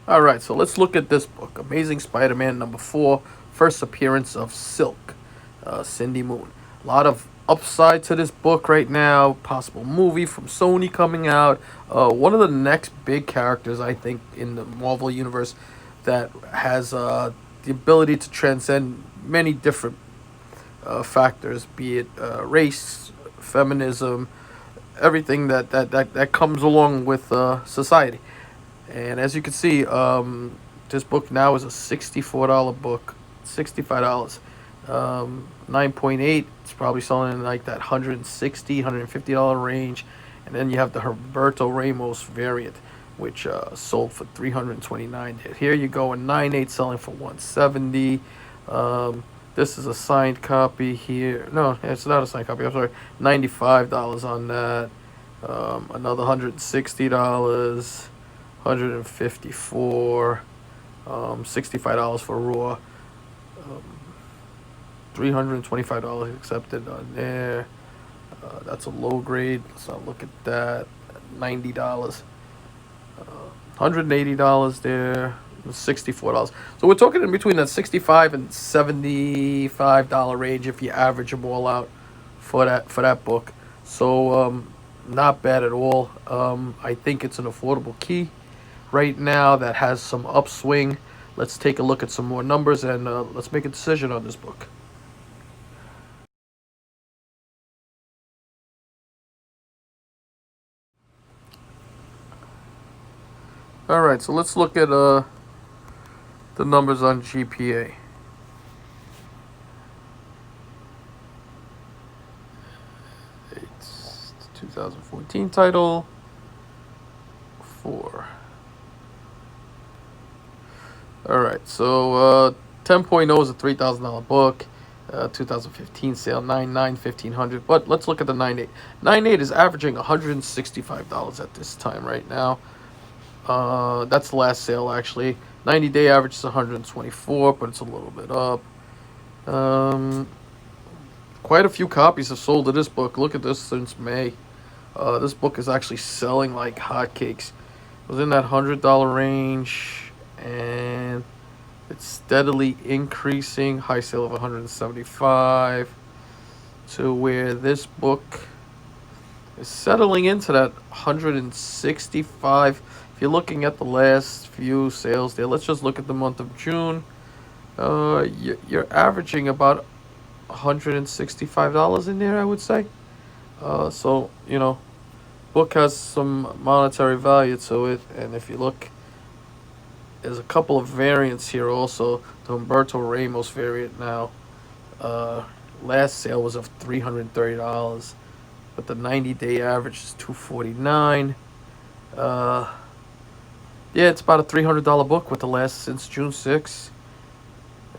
All right, so let's look at this book, Amazing Spider-Man #4, first appearance of Silk, Cindy Moon. A lot of upside to this book right now. Possible movie from Sony coming out. One of the next big characters, I think, in the Marvel universe that has the ability to transcend many different factors, be it race, feminism, everything that comes along with society. And as you can see, this book now is a $64 book, $65. 9.8, it's probably selling in like that $160, $150 range. And then you have the Humberto Ramos variant, which sold for $329. Here you go, a 9.8 selling for $170. This is a signed copy here. No, it's not a signed copy. I'm sorry, $95 on that. Another $160. 154, $65 for Raw, $325 accepted on there. That's a low grade. Let's not look at that. $90, $180 there, $64. So we're talking in between that $65 and $75 range if you average them all out for that book. So not bad at all. I think it's an affordable key right now that has some upswing. Let's take a look at some more numbers and let's make a decision on this book. All right, so let's look at the numbers on GPA. It's 2014 title. 4. All right, so 10.0 is a $3,000 book. 2015 sale, 9.9, 1,500. But let's look at the 9.8. 9.8 is averaging $165 at this time right now. That's the last sale actually. 90-day average is 124, but it's a little bit up. Quite a few copies have sold of this book. Look at this since May. This book is actually selling like hotcakes. It was in that $100 range, and it's steadily increasing. High sale of 175 to where this book is settling into that 165. If you're looking at the last few sales there, let's just look at the month of June. You're averaging about $165 in there, I would say. So book has some monetary value to it, and if you look, there's a couple of variants here also. The Humberto Ramos variant now. Last sale was of $330, but the 90-day average is $249. Yeah, it's about a $300 book with the last since June 6th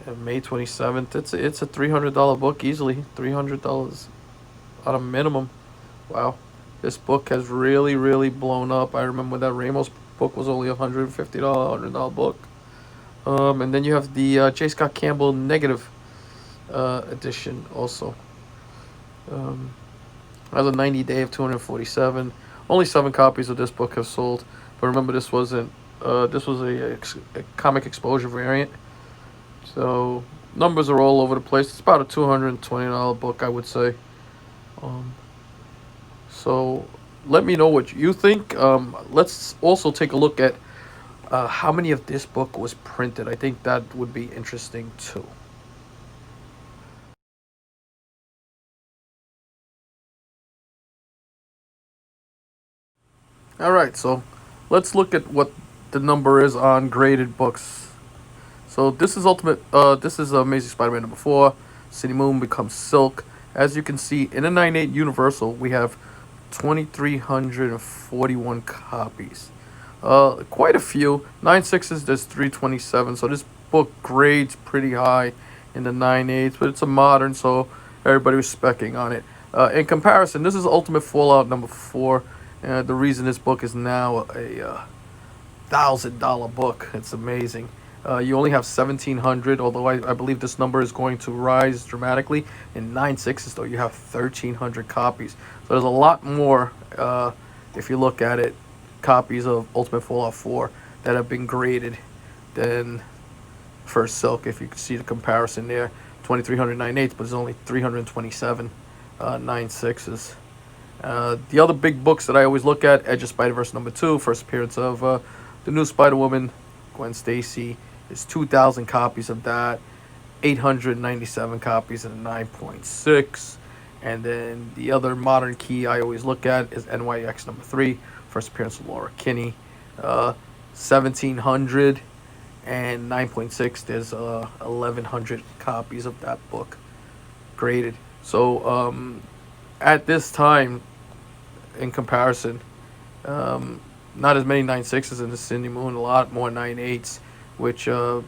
and May 27th. It's a $300 book easily. $300 on a minimum. Wow. This book has really, really blown up. I remember that Ramos book was only $150, $100 book. And then you have the J. Scott Campbell negative edition also. Has a 90-day of 247. Only 7 copies of this book have sold. But remember, this wasn't. This was a comic exposure variant. So numbers are all over the place. It's about a $220 book, I would say. So let me know what you think. Let's also take a look at how many of this book was printed. I think that would be interesting too. All right, so let's look at what the number is on graded books. So this is Ultimate. This is Amazing Spider-Man #4. Cindy Moon becomes Silk. As you can see, in a 9.8 Universal, we have 2,341 copies. Quite a few. 9.6s, there's 327. So this book grades pretty high in the 9.8s, but it's a modern, so everybody was specking on it. In comparison, this is Ultimate Fallout #4. The reason this book is now a $1,000 book. It's amazing. You only have 1,700, although I believe this number is going to rise dramatically. In 9.6s, though, you have 1,300 copies. So there's a lot more, if you look at it, copies of Ultimate Fallout 4 that have been graded than First Silk. If you can see the comparison there, 2,300 9/8, but there's only 327 9/6s. The other big books that I always look at: Edge of Spider-Verse #2, first appearance of the new Spider-Woman, Gwen Stacy. There's 2,000 copies of that, 897 copies of the 9.6. And then the other modern key I always look at is NYX #3, first appearance of Laura Kinney, 1,700 and 9.6. There's 1,100 copies of that book graded. So at this time, in comparison, not as many 9/6s in the Cindy Moon, a lot more 9/8s, which will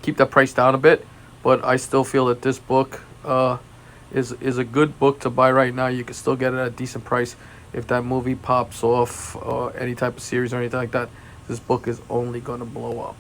keep that price down a bit. But I still feel that this book is a good book to buy right now. You can still get it at a decent price. If that movie pops off or any type of series or anything like that, this book is only going to blow up.